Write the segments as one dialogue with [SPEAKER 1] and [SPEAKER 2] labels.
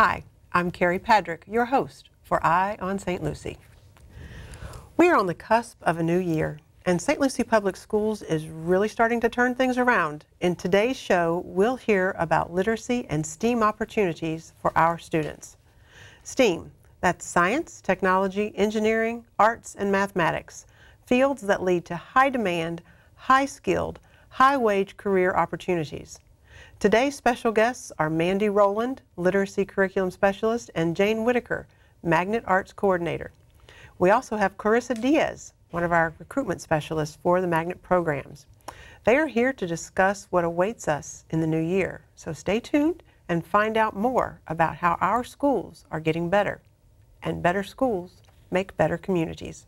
[SPEAKER 1] Hi, I'm Kerry Padrick, your host for Eye on St. Lucie. We are on the cusp of a new year, and St. Lucie Public Schools is really starting to turn things around. In today's show, we'll hear about literacy and STEAM opportunities for our students. STEAM, that's science, technology, engineering, arts, and mathematics, fields that lead to high demand, high skilled, high wage career opportunities. Today's special guests are Mandy Rowland, Literacy Curriculum Specialist, and Jane Whitaker, Magnet Arts Coordinator. We also have Carissa Diaz, one of our recruitment specialists for the Magnet programs. They are here to discuss what awaits us in the new year. So stay tuned and find out more about how our schools are getting better. And better schools make better communities.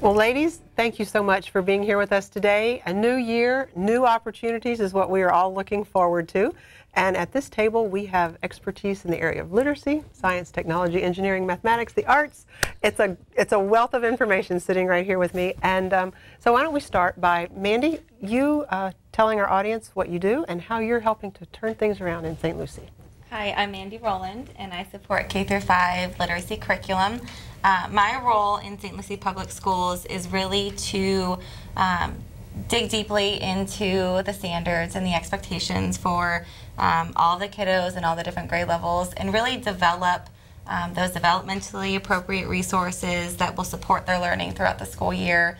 [SPEAKER 1] Well, ladies, thank you so much for being here with us today. A new year, new opportunities is what we are all looking forward to. And at this table, we have expertise in the area of literacy, science, technology, engineering, mathematics, the arts. It's a wealth of information sitting right here with me. And so why don't we start by, Mandy, you telling our audience what you do and how you're helping to turn things around in St. Lucie.
[SPEAKER 2] Hi, I'm Mandy Rowland, and I support K-5 literacy curriculum. My role in St. Lucie Public Schools is really to dig deeply into the standards and the expectations for all the kiddos and all the different grade levels, and really develop those developmentally appropriate resources that will support their learning throughout the school year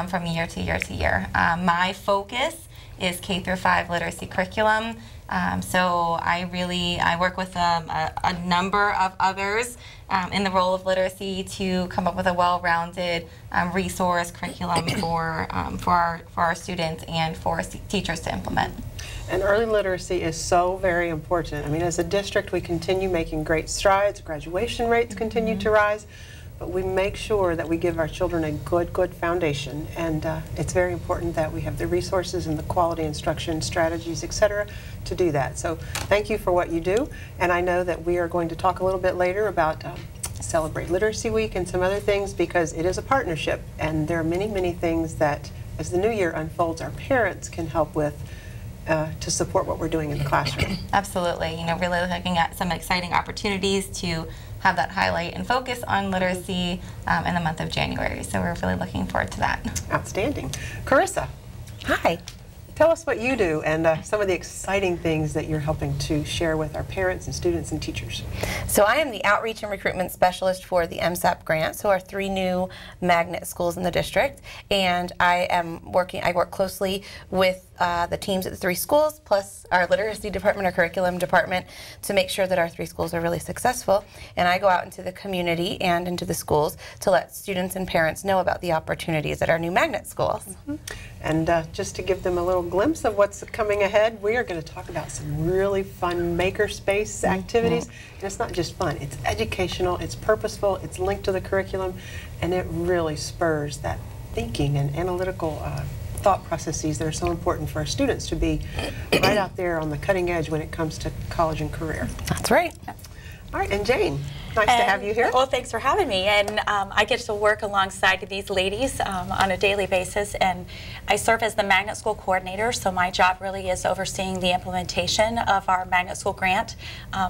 [SPEAKER 2] from year to year to year. My focus is K-5 literacy curriculum. So I work with a number of others in the role of literacy to come up with a well-rounded resource curriculum for our students and for teachers to implement.
[SPEAKER 1] And early literacy is so very important. I mean, as a district, we continue making great strides. Graduation rates continue to rise. But we make sure that we give our children a good foundation, and it's very important that we have the resources and the quality instruction strategies, etc., to do that. So thank you for what you do, and I know that we are going to talk a little bit later about Celebrate Literacy Week and some other things, because it is a partnership, and there are many things that, as the new year unfolds, our parents can help with to support what we're doing in the classroom.
[SPEAKER 2] Absolutely. You know, really looking at some exciting opportunities to have that highlight and focus on literacy in the month of January. So we're really looking forward to that.
[SPEAKER 1] Outstanding. Carissa.
[SPEAKER 3] Hi.
[SPEAKER 1] Tell us what you do and some of the exciting things that you're helping to share with our parents and students and teachers.
[SPEAKER 3] So I am the Outreach and Recruitment Specialist for the MSAP grant, so our 3 new magnet schools in the district. And I work closely with the teams at the 3 schools, plus our literacy department, our curriculum department, to make sure that our 3 schools are really successful. And I go out into the community and into the schools to let students and parents know about the opportunities at our new magnet schools.
[SPEAKER 1] Mm-hmm. And just to give them a little glimpse of what's coming ahead, we are going to talk about some really fun makerspace activities. And it's not just fun, it's educational, it's purposeful, it's linked to the curriculum, and it really spurs that thinking and analytical thought processes that are so important for our students to be right out there on the cutting edge when it comes to college and career.
[SPEAKER 3] That's right.
[SPEAKER 1] All right, and Jane, nice to have you here.
[SPEAKER 4] Well, thanks for having me. And I get to work alongside these ladies on a daily basis, and I serve as the Magnet School Coordinator, so my job really is overseeing the implementation of our Magnet School grant,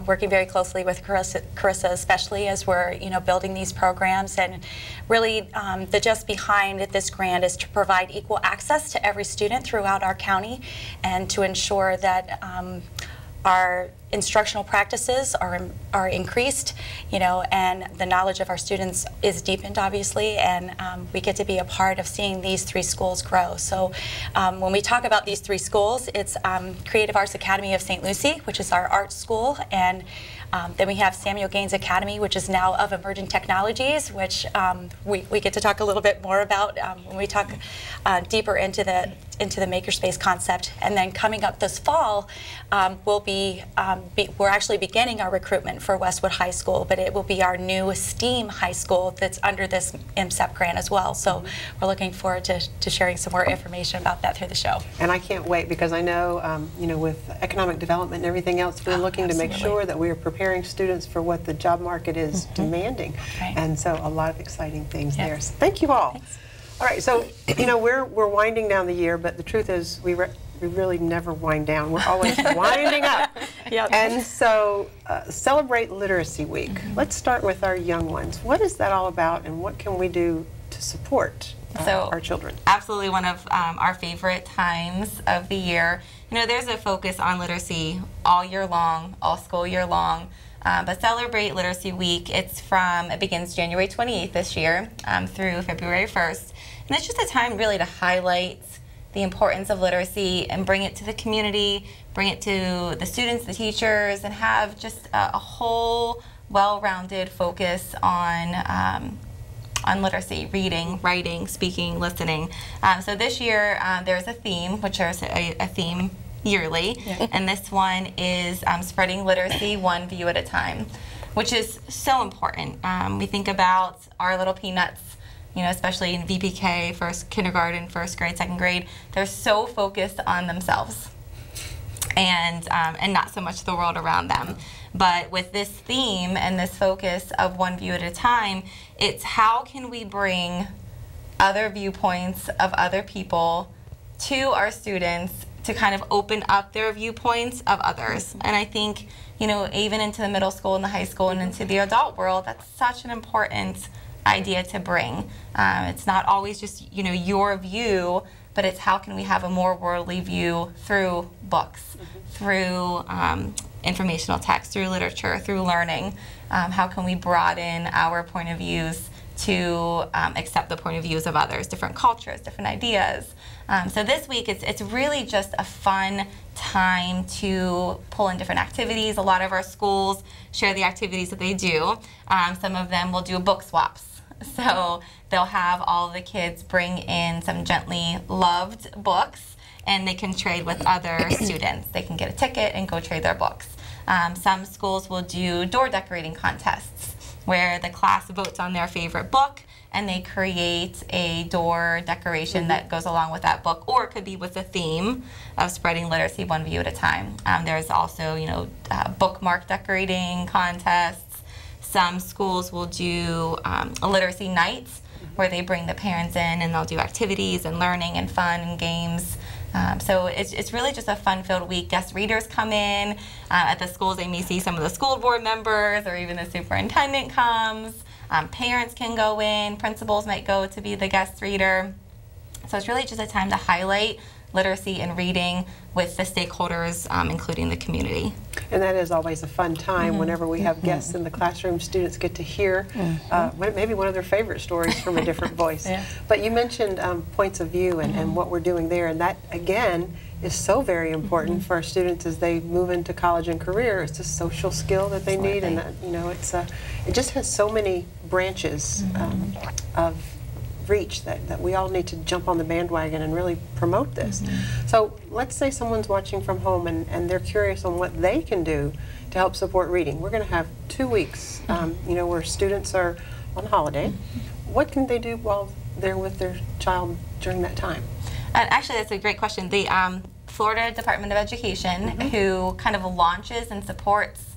[SPEAKER 4] working very closely with Carissa especially as we're building these programs. And really the just behind this grant is to provide equal access to every student throughout our county, and to ensure that our instructional practices are increased, and the knowledge of our students is deepened, obviously, and we get to be a part of seeing these 3 schools grow. So when we talk about these 3 schools, it's Creative Arts Academy of St. Lucie, which is our art school, and then we have Samuel Gaines Academy, which is now of Emerging Technologies, which we get to talk a little bit more about when we talk deeper into the Makerspace concept. And then coming up this fall, we'll be we're actually beginning our recruitment for Westwood High School, but it will be our new STEAM high school that's under this MSEP grant as well. So we're looking forward to sharing some more information about that through the show.
[SPEAKER 1] And I can't wait, because I know, you know, with economic development and everything else, we're looking to make sure that we are preparing students for what the job market is demanding.
[SPEAKER 4] Right.
[SPEAKER 1] And so a lot of exciting things there. So thank you all. Thanks. All right, so, you know, we're winding down the year, but the truth is we really never wind down. We're always winding up.
[SPEAKER 4] Yep.
[SPEAKER 1] And so celebrate Literacy Week. Let's start with our young ones. What is that all about, and what can we do to support our children?
[SPEAKER 2] Absolutely one of our favorite times of the year. You know, there's a focus on literacy all year long, all school year long. But Celebrate Literacy Week, it begins January 28th this year through February 1st. And it's just a time really to highlight the importance of literacy and bring it to the community, bring it to the students, the teachers, and have just a whole well-rounded focus on literacy, reading, writing, speaking, listening. So this year there's a theme, which is a theme yearly, and this one is spreading literacy one view at a time, which is so important. We think about our little peanuts, you know, especially in VPK, first kindergarten, first grade, second grade. They're so focused on themselves and not so much the world around them. But with this theme and this focus of one view at a time, it's how can we bring other viewpoints of other people to our students to kind of open up their viewpoints of others. And I think, you know, even into the middle school and the high school and into the adult world, that's such an important idea to bring. It's not always just, you know, your view, but it's how can we have a more worldly view through books, through informational text, through literature, through learning. How can we broaden our point of views to accept the point of views of others, different cultures, different ideas. So this week, it's really just a fun time to pull in different activities. A lot of our schools share the activities that they do. Some of them will do book swaps. So they'll have all the kids bring in some gently loved books, and they can trade with other students. They can get a ticket and go trade their books. Some schools will do door decorating contests, where the class votes on their favorite book and they create a door decoration that goes along with that book, or it could be with the theme of spreading literacy one view at a time. There's also, you know, bookmark decorating contests. Some schools will do literacy nights, where they bring the parents in and they'll do activities and learning and fun and games. So it's really just a fun-filled week. Guest readers come in. At the schools, they may see some of the school board members, or even the superintendent comes. Parents can go in. Principals might go to be the guest reader. So it's really just a time to highlight literacy and reading with the stakeholders, including the community.
[SPEAKER 1] And that is always a fun time whenever we have guests in the classroom. Students get to hear maybe one of their favorite stories from a different voice. But you mentioned points of view and what we're doing there, and that, again, is so very important for our students as they move into college and career. It's a social skill that they need, and that, you know, it just has so many branches of reach that we all need to jump on the bandwagon and really promote this. So let's say someone's watching from home and they're curious on what they can do to help support reading. We're going to have 2 weeks, you know, where students are on holiday. What can they do while they're with their child during that time?
[SPEAKER 2] Actually, that's a great question. The Florida Department of Education, who kind of launches and supports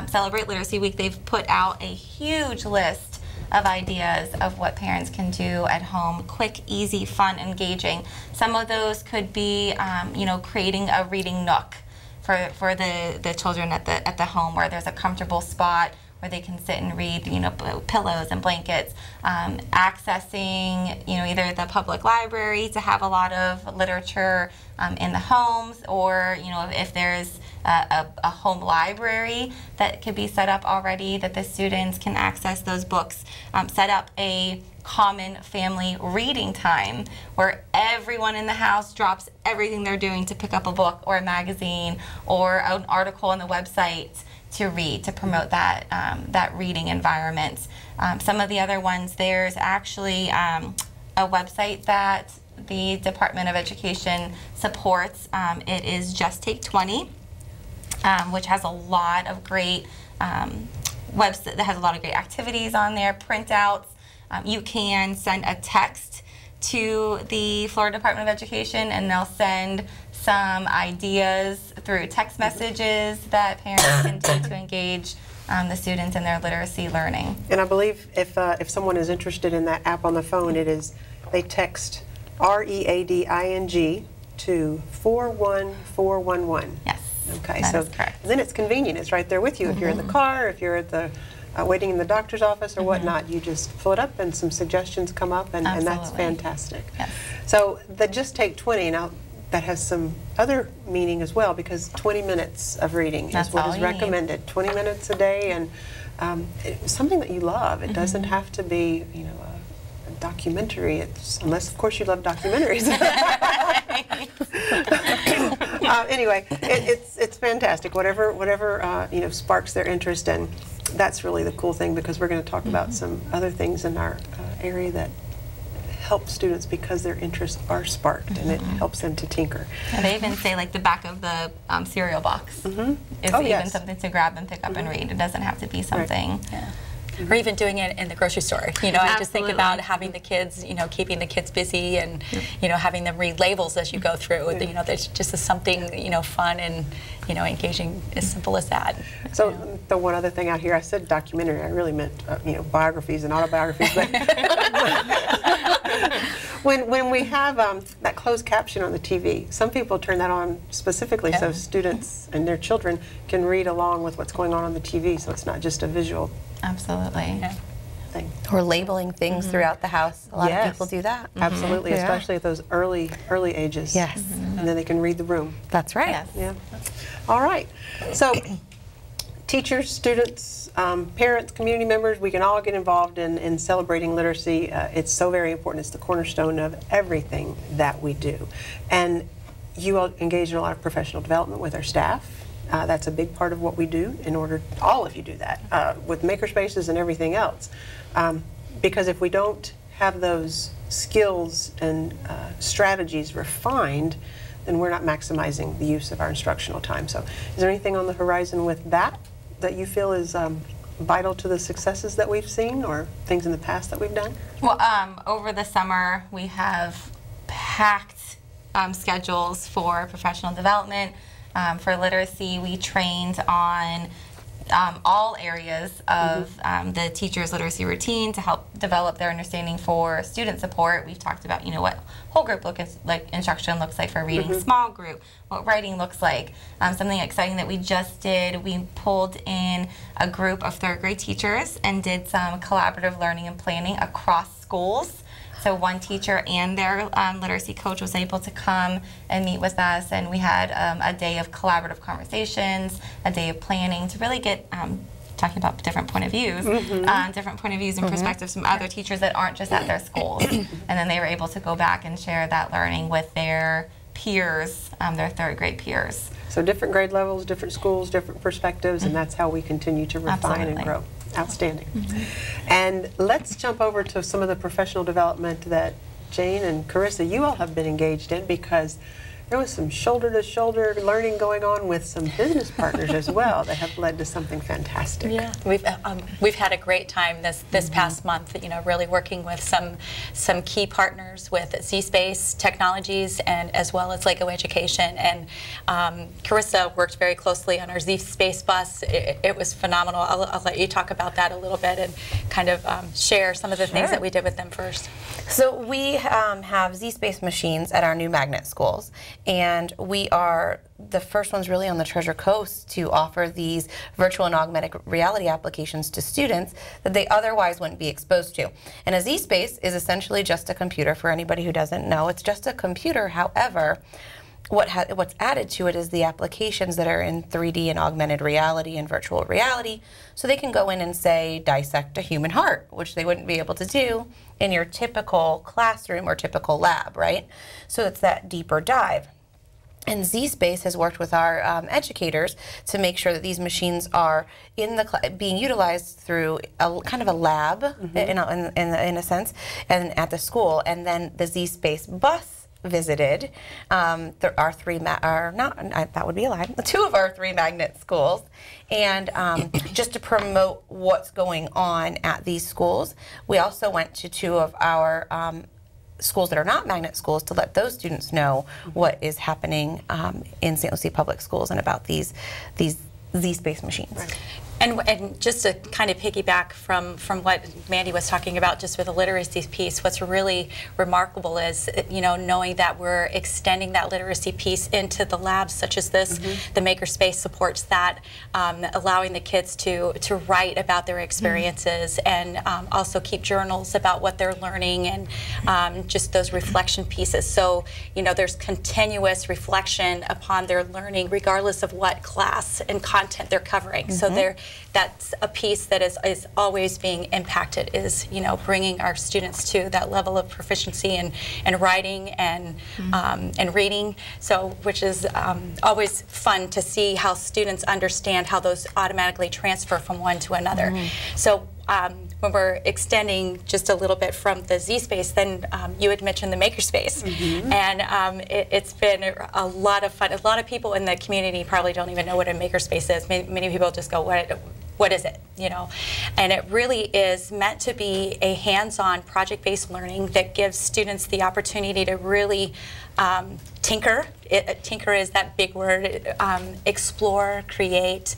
[SPEAKER 2] Celebrate Literacy Week, they've put out a huge list of ideas of what parents can do at home. Quick, easy, fun, engaging. Some of those could be, you know, creating a reading nook for the children at the home, where there's a comfortable spot where they can sit and read, you know, pillows and blankets. Accessing, you know, either the public library to have a lot of literature in the homes, or, you know, if there's a home library that could be set up already that the students can access those books. Set up a common family reading time where everyone in the house drops everything they're doing to pick up a book or a magazine or an article on the website to read, to promote that that reading environment. Some of the other ones, there's actually a website that the Department of Education supports. It is Just Take 20. which has a lot of great website that has a lot of great activities on there, printouts. You can send a text to the Florida Department of Education, and they'll send some ideas through text messages that parents can do to engage the students in their literacy learning.
[SPEAKER 1] And I believe if someone is interested in that app on the phone, they text READING to 41411.
[SPEAKER 2] Yes.
[SPEAKER 1] Okay,
[SPEAKER 2] that
[SPEAKER 1] so
[SPEAKER 2] is correct.
[SPEAKER 1] then it's convenient. It's right there with you. If you're in the car, if you're at the waiting in the doctor's office or whatnot, you just fill it up and some suggestions come up, and that's
[SPEAKER 2] Absolutely.
[SPEAKER 1] fantastic.
[SPEAKER 2] Yes.
[SPEAKER 1] So the Just Take 20, now that has some other meaning as well, because 20 minutes of reading
[SPEAKER 2] That's
[SPEAKER 1] is what
[SPEAKER 2] all
[SPEAKER 1] is
[SPEAKER 2] you need.
[SPEAKER 1] recommended. 20 minutes a day, and it's something that you love. It doesn't have to be, you know, a documentary, unless of course you love documentaries. Anyway, it's fantastic. Whatever you know, sparks their interest, and that's really the cool thing, because we're going to talk about some other things in our area that help students because their interests are sparked, and it helps them to tinker.
[SPEAKER 2] And they even say, like, the back of the cereal box is
[SPEAKER 1] Oh,
[SPEAKER 2] even
[SPEAKER 1] yes.
[SPEAKER 2] something to grab and pick up and read. It doesn't have to be something.
[SPEAKER 4] Yeah. Or even doing it in the grocery store. You know, I just think
[SPEAKER 2] Absolutely.
[SPEAKER 4] about having the kids, you know, keeping the kids busy, and, you know, having them read labels as you go through. You know, there's just something, you know, fun and, you know, engaging, as simple as that.
[SPEAKER 1] So the one other thing out here, I said documentary, I really meant you know, biographies and autobiographies. But when we have that closed caption on the TV, some people turn that on specifically so students and their children can read along with what's going on the TV, so it's not just a visual
[SPEAKER 2] Absolutely.
[SPEAKER 4] Yeah.
[SPEAKER 1] thing.
[SPEAKER 3] Or labeling things throughout the house. A lot
[SPEAKER 1] Yes.
[SPEAKER 3] of people do that.
[SPEAKER 1] Absolutely,
[SPEAKER 3] Yeah.
[SPEAKER 1] especially at those early ages.
[SPEAKER 3] Yes.
[SPEAKER 1] And then they can read the room.
[SPEAKER 3] That's right.
[SPEAKER 2] Yes.
[SPEAKER 1] Yeah. All right. So teachers, students, parents, community members, we can all get involved in celebrating literacy. It's so very important. It's the cornerstone of everything that we do. And you all engage in a lot of professional development with our staff. That's a big part of what we do. All of you do that with Makerspaces and everything else. Because if we don't have those skills and strategies refined, then we're not maximizing the use of our instructional time. So is there anything on the horizon with that you feel is vital to the successes that we've seen, or things in the past that we've done?
[SPEAKER 2] Well, over the summer, we have packed schedules for professional development. For literacy, we trained on all areas of the teacher's literacy routine to help develop their understanding for student support. We've talked about, you know, what whole group instruction looks like for reading, small group, what writing looks like. Something exciting that we just did, we pulled in a group of third grade teachers and did some collaborative learning and planning across schools. So one teacher and their literacy coach was able to come and meet with us, and we had a day of collaborative conversations, a day of planning to really get talking about different point of views, and perspectives from other teachers that aren't just at their schools. And then they were able to go back and share that learning with their peers, their third grade peers.
[SPEAKER 1] So different grade levels, different schools, different perspectives, and that's how we continue to refine and
[SPEAKER 2] Absolutely.
[SPEAKER 1] grow. Outstanding. And let's jump over to some of the professional development that Jane and Carissa, you all have been engaged in, because there was some shoulder-to-shoulder learning going on with some business partners as well that have led to something fantastic.
[SPEAKER 4] Yeah, we've had a great time this past month. You know, really working with some key partners with Z-Space Technologies and as well as Lego Education. And Carissa worked very closely on our Z-Space bus. It was phenomenal. I'll let you talk about that a little bit and kind of share some of the things that we did with them first.
[SPEAKER 3] So we have Z-Space machines at our new magnet schools, and we are the first ones really on the Treasure Coast to offer these virtual and augmented reality applications to students that they otherwise wouldn't be exposed to. And a Z-Space is essentially just a computer. For anybody who doesn't know, it's just a computer. However, what's added to it is the applications that are in 3D and augmented reality and virtual reality, so they can go in and, say, dissect a human heart, which they wouldn't be able to do in your typical classroom or typical lab, right? So it's that deeper dive. And Z-Space has worked with our educators to make sure that these machines are being utilized through a kind of a lab, in a sense, and at the school. And then the Z-Space bus visited there are that would be a lie, 2 of our 3 magnet schools, and just to promote what's going on at these schools. We also went to 2 of our schools that are not magnet schools to let those students know what is happening in St. Lucie Public Schools and about these Z-Space machines.
[SPEAKER 1] Right.
[SPEAKER 4] And just to kind of piggyback from what Mandy was talking about, just with the literacy piece, what's really remarkable is, you know, knowing that we're extending that literacy piece into the labs such as this. The Makerspace supports that, allowing the kids to write about their experiences and also keep journals about what they're learning and just those reflection pieces. So, you know, there's continuous reflection upon their learning regardless of what class and content they're covering. So that's a piece that is always being impacted, is, you know, bringing our students to that level of proficiency in writing and reading. So, which is always fun to see how students understand how those automatically transfer from one to another. So when we're extending just a little bit from the Z-Space, then you had mentioned the Makerspace. And it's been a lot of fun. A lot of people in the community probably don't even know what a Makerspace is. Many people just go, what is it, you know? And it really is meant to be a hands-on project-based learning that gives students the opportunity to really tinker. Tinker is that big word. Explore, create,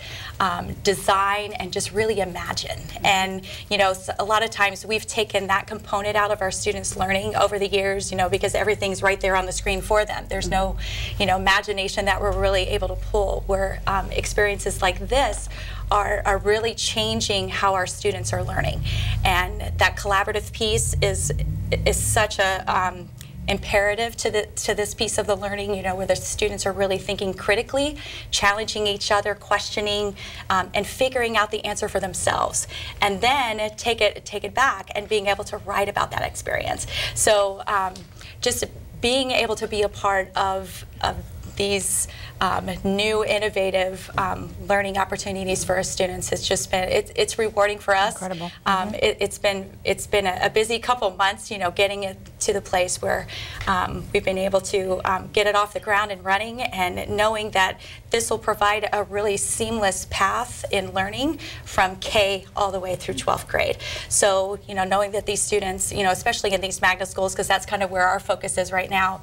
[SPEAKER 4] design, and just really imagine. And, you know, a lot of times we've taken that component out of our students' learning over the years, you know, because everything's right there on the screen for them. There's no, you know, imagination that we're really able to pull, where experiences like this are really changing how our students are learning. And that collaborative piece is such a imperative to this piece of the learning, you know, where the students are really thinking critically, challenging each other, questioning, and figuring out the answer for themselves, and then take it back and being able to write about that experience. So just being able to be a part of these new innovative learning opportunities for our students has just been, it's rewarding for us.
[SPEAKER 3] Incredible.
[SPEAKER 4] It's been a busy couple months, you know, getting it to the place where we've been able to get it off the ground and running, and knowing that this will provide a really seamless path in learning from K all the way through 12th grade. So, you know, knowing that these students, you know, especially in these magnet schools, because that's kind of where our focus is right now,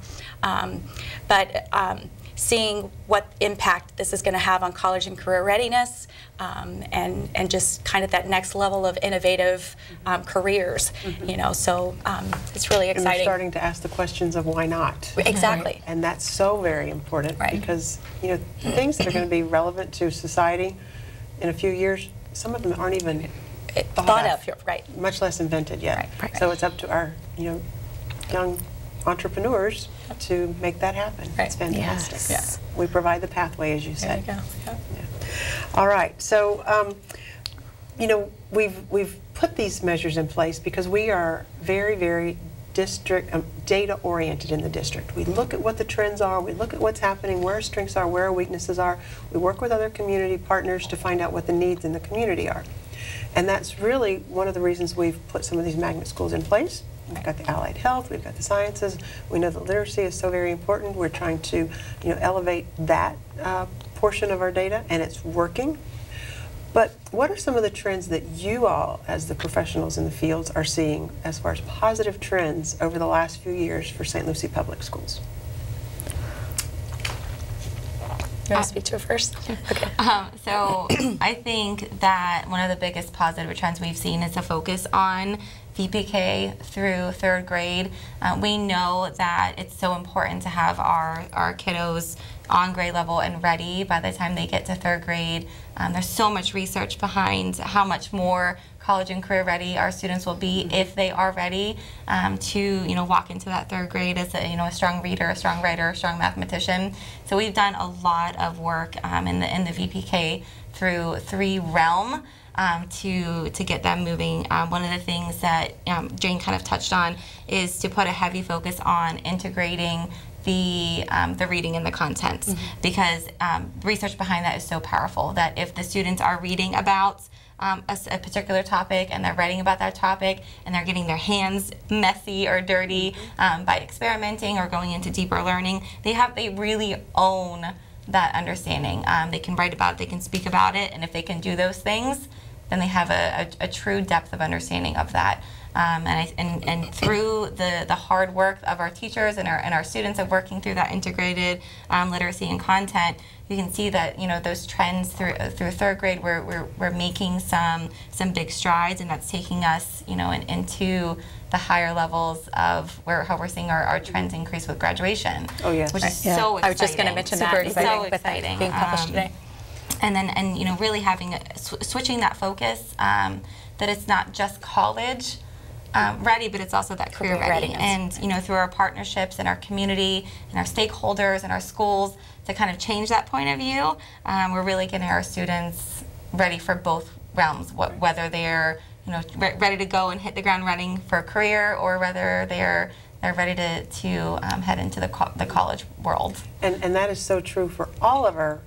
[SPEAKER 4] seeing what impact this is going to have on college and career readiness, and just kind of that next level of innovative careers, you know, so it's really exciting.
[SPEAKER 1] And they're starting to ask the questions of why not.
[SPEAKER 4] Exactly.
[SPEAKER 1] Right. And that's so very important, because, you know, things that are going to be relevant to society in a few years, some of them aren't even thought of,
[SPEAKER 4] right,
[SPEAKER 1] much less invented yet.
[SPEAKER 4] Right.
[SPEAKER 1] So it's up to our, you know, young entrepreneurs to make that happen.
[SPEAKER 4] Right.
[SPEAKER 1] It's fantastic.
[SPEAKER 3] Yes.
[SPEAKER 1] Yeah. We provide the pathway, as you said.
[SPEAKER 4] There you go.
[SPEAKER 1] Yeah. All right. So, you know, we've put these measures in place because we are very, very district data oriented in the district. We look at what the trends are. We look at what's happening, where our strengths are, where our weaknesses are. We work with other community partners to find out what the needs in the community are. And that's really one of the reasons we've put some of these magnet schools in place. We've got the allied health, we've got the sciences. We know that literacy is so very important. We're trying to, you know, elevate that portion of our data, and it's working. But what are some of the trends that you all, as the professionals in the fields, are seeing as far as positive trends over the last few years for St. Lucie Public Schools?
[SPEAKER 4] You want to speak to it first? Okay.
[SPEAKER 2] So I think that one of the biggest positive trends we've seen is a focus on VPK through 3rd grade. We know that it's so important to have our kiddos on grade level and ready by the time they get to 3rd grade. There's so much research behind how much more college and career ready our students will be if they are ready to, you know, walk into that 3rd grade as a, you know, a strong reader, a strong writer, a strong mathematician. So we've done a lot of work in the VPK through 3 realm to get them moving. One of the things that Jane kind of touched on is to put a heavy focus on integrating the reading and the content, because research behind that is so powerful, that if the students are reading about a particular topic and they're writing about that topic and they're getting their hands messy or dirty by experimenting or going into deeper learning, they really own that understanding. They can write about it, they can speak about it, and if they can do those things, then they have a true depth of understanding of that. And through the hard work of our teachers and our students of working through that integrated literacy and content, you can see that those trends through third grade we're making some big strides, and that's taking us into the higher levels of how we're seeing our trends increase with graduation.
[SPEAKER 1] Oh yes,
[SPEAKER 2] which is so exciting.
[SPEAKER 4] I was just going to mention that.
[SPEAKER 2] It's so exciting.
[SPEAKER 4] Being published today.
[SPEAKER 2] And really having switching that focus that it's not just college ready, but it's also that career ready. And through our partnerships and our community and our stakeholders and our schools to kind of change that point of view, we're really getting our students ready for both realms, whether they're ready to go and hit the ground running for a career, or whether they're ready to head into the college world.
[SPEAKER 1] And that is so true for all of our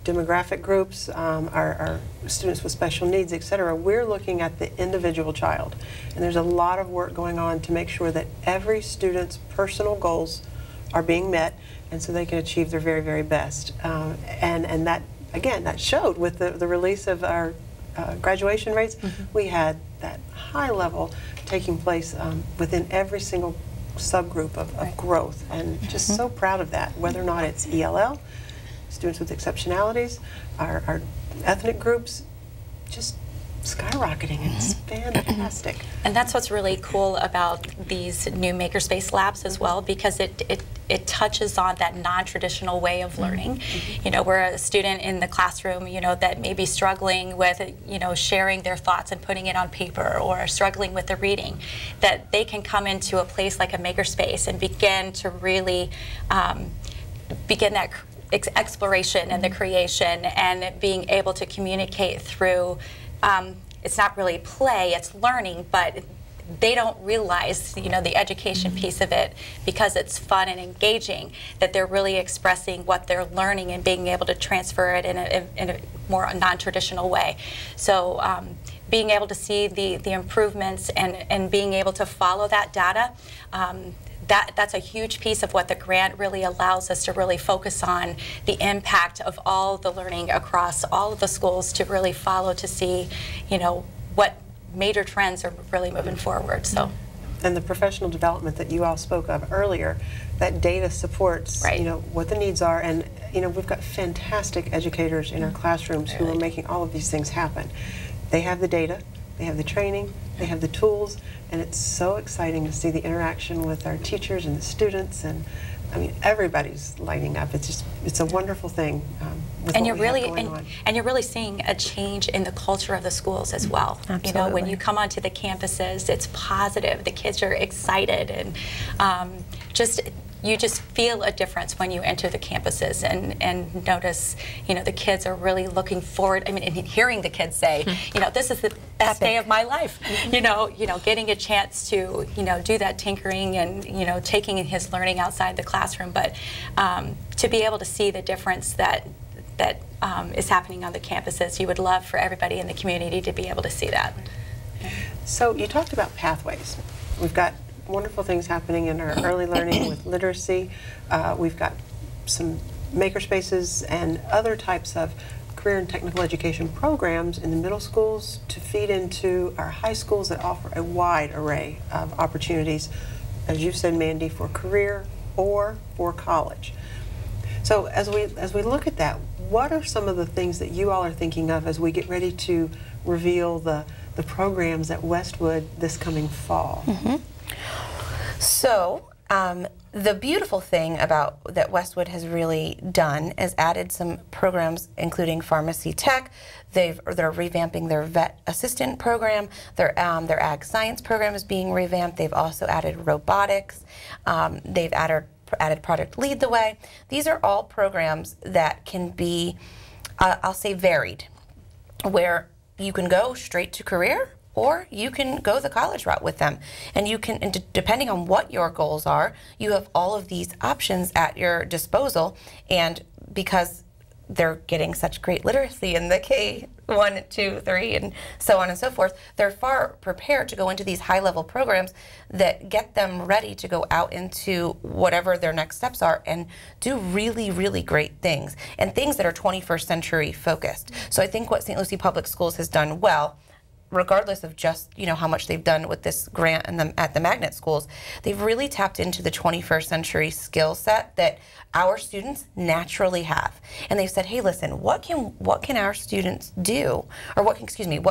[SPEAKER 1] demographic groups, our students with special needs, etc. We're looking at the individual child, and there's a lot of work going on to make sure that every student's personal goals are being met, and so they can achieve their very, very best. And that, again, that showed with the release of our graduation rates. We had that high level taking place within every single subgroup of growth, and just so proud of that, whether or not it's ELL, students with exceptionalities, our ethnic groups, just skyrocketing. It's fantastic.
[SPEAKER 4] And that's what's really cool about these new Makerspace labs as well, because it touches on that non-traditional way of learning. We're a student in the classroom, that may be struggling with, sharing their thoughts and putting it on paper, or struggling with the reading, that they can come into a place like a Makerspace and begin to really begin that exploration and the creation, and being able to communicate through, it's not really play, it's learning, but they don't realize, the education piece of it, because it's fun and engaging, that they're really expressing what they're learning and being able to transfer it in a more non-traditional way. So being able to see the improvements and being able to follow that data, that's a huge piece of what the grant really allows us to really focus on, the impact of all the learning across all of the schools, to really follow to see, what major trends are really moving forward. So,
[SPEAKER 1] and the professional development that you all spoke of earlier, that data supports what the needs are, and we've got fantastic educators in our classrooms who are making all of these things happen. They have the data, they have the training, they have the tools, and it's so exciting to see the interaction with our teachers and the students, and everybody's lighting up. It's a wonderful thing.
[SPEAKER 4] And you're really seeing a change in the culture of the schools as well.
[SPEAKER 3] Absolutely.
[SPEAKER 4] When you come onto the campuses, it's positive. The kids are excited, and you just feel a difference when you enter the campuses and notice, the kids are really looking forward. And hearing the kids say, this is the best day of my life. Getting a chance to, do that tinkering and, taking his learning outside the classroom, but to be able to see the difference that is happening on the campuses, you would love for everybody in the community to be able to see that.
[SPEAKER 1] So you talked about pathways. We've got wonderful things happening in our early learning with literacy. We've got some makerspaces and other types of career and technical education programs in the middle schools to feed into our high schools that offer a wide array of opportunities, as you said, Mandy, for career or for college. So as we look at that, what are some of the things that you all are thinking of as we get ready to reveal the programs at Westwood this coming fall?
[SPEAKER 3] So the beautiful thing about that Westwood has really done is added some programs, including pharmacy tech. They're revamping their vet assistant program. Their ag science program is being revamped. They've also added robotics. They've added Product Lead the Way. These are all programs that can be, I'll say, varied, where you can go straight to career, or you can go the college route with them. And you can, depending on what your goals are, you have all of these options at your disposal. And because they're getting such great literacy in the K 1, 2, 3, and so on and so forth. They're far prepared to go into these high-level programs that get them ready to go out into whatever their next steps are and do really, really great things, and things that are 21st century focused. So I think what St. Lucie Public Schools has done well, regardless of just, you know, how much they've done with this grant and at the magnet schools, they've really tapped into the 21st century skill set that our students naturally have. And they've said, hey, listen, what can our students do, or what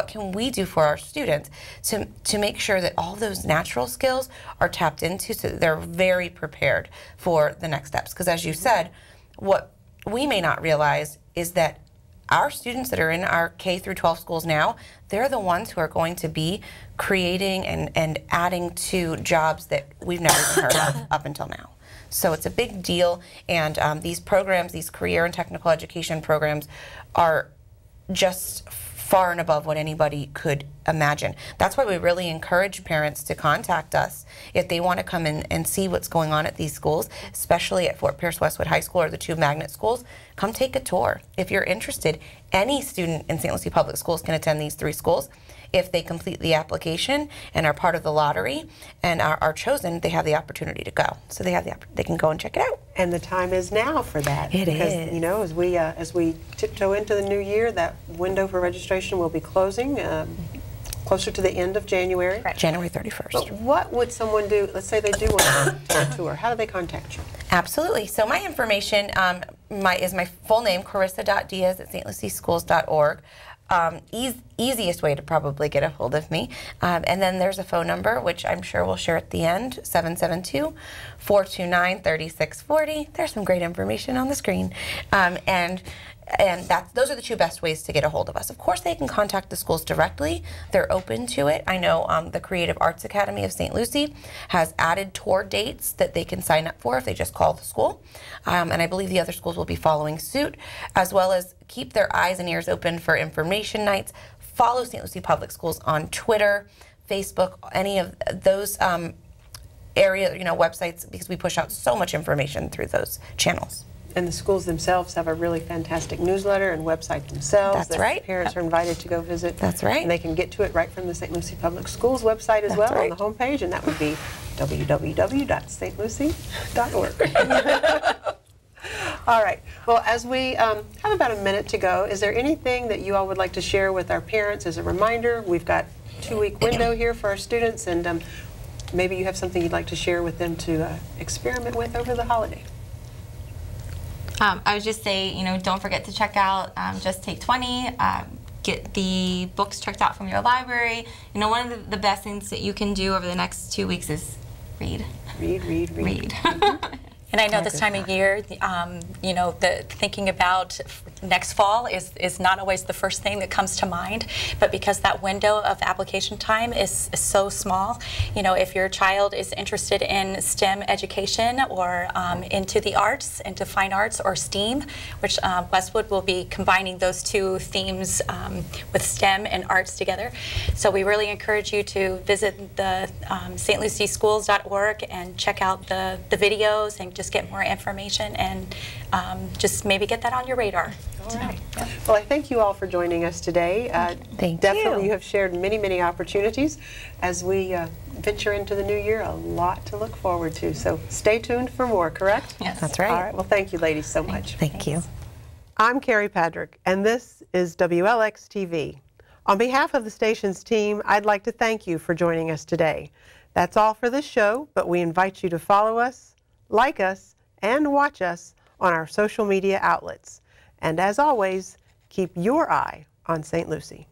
[SPEAKER 3] can we do for our students to make sure that all those natural skills are tapped into so that they're very prepared for the next steps? Because as you said, what we may not realize is that our students that are in our K through 12 schools now, they're the ones who are going to be creating and adding to jobs that we've never even heard of up until now. So it's a big deal, and these programs, these career and technical education programs, are just far and above what anybody could imagine. That's why we really encourage parents to contact us if they want to come in and see what's going on at these schools, especially at Fort Pierce Westwood High School or the 2 magnet schools. Come take a tour. If you're interested, any student in St. Lucie Public Schools can attend these 3 schools. If they complete the application and are part of the lottery and are chosen, they have the opportunity to go. So they can go and check it out.
[SPEAKER 1] And the time is now for that.
[SPEAKER 3] It
[SPEAKER 1] because,
[SPEAKER 3] is.
[SPEAKER 1] You know, as we tiptoe into the new year, that window for registration will be closing closer to the end of January.
[SPEAKER 3] Right. January 31st.
[SPEAKER 1] But what would someone do? Let's say they do want to take a tour. How do they contact you?
[SPEAKER 3] Absolutely. So my information is my full name, carissa.diaz@stlucieschools.org. Easiest way to probably get a hold of me. And then there's a phone number, which I'm sure we'll share at the end, 772-429-3640. There's some great information on the screen. And those are the 2 best ways to get a hold of us. Of course, they can contact the schools directly. They're open to it. I know the Creative Arts Academy of St. Lucie has added tour dates that they can sign up for if they just call the school. And I believe the other schools will be following suit, as well as keep their eyes and ears open for information nights. Follow St. Lucie Public Schools on Twitter, Facebook, any of those area, websites, because we push out so much information through those channels.
[SPEAKER 1] And the schools themselves have a really fantastic newsletter and website themselves.
[SPEAKER 3] That's right.
[SPEAKER 1] Parents are invited to go visit.
[SPEAKER 3] That's right.
[SPEAKER 1] And they can get to it right from the St. Lucie Public Schools website as well on the homepage, and that would be www.stlucie.org. All right. Well, as we have about a minute to go, is there anything that you all would like to share with our parents as a reminder? We've got a 2-week window here for our students, and maybe you have something you'd like to share with them to experiment with over the holiday.
[SPEAKER 2] I would just say, don't forget to check out Just Take 20. Get the books checked out from your library. One of the best things that you can do over the next 2 weeks is read. Read.
[SPEAKER 4] And I know this time of year, the thinking about next fall is not always the first thing that comes to mind, but because that window of application time is so small, if your child is interested in STEM education or into the arts, into fine arts or STEAM, which Westwood will be combining those 2 themes with STEM and arts together. So we really encourage you to visit the stlucieschools.org and check out the videos and just get more information and just maybe get that on your radar.
[SPEAKER 1] All right. Yeah. Well, I thank you all for joining us today.
[SPEAKER 3] Thank
[SPEAKER 1] Definitely
[SPEAKER 3] you.
[SPEAKER 1] You have shared many opportunities as we venture into the new year. A lot to look forward to. So stay tuned for more, correct?
[SPEAKER 2] Yes.
[SPEAKER 3] That's right.
[SPEAKER 1] All right. Well, thank you, ladies, so much.
[SPEAKER 3] Thank you.
[SPEAKER 1] I'm Kerry Padrick, and this is WLX TV. On behalf of the station's team, I'd like to thank you for joining us today. That's all for this show, but we invite you to follow us, like us, and watch us on our social media outlets. And as always, keep your eye on St. Lucie.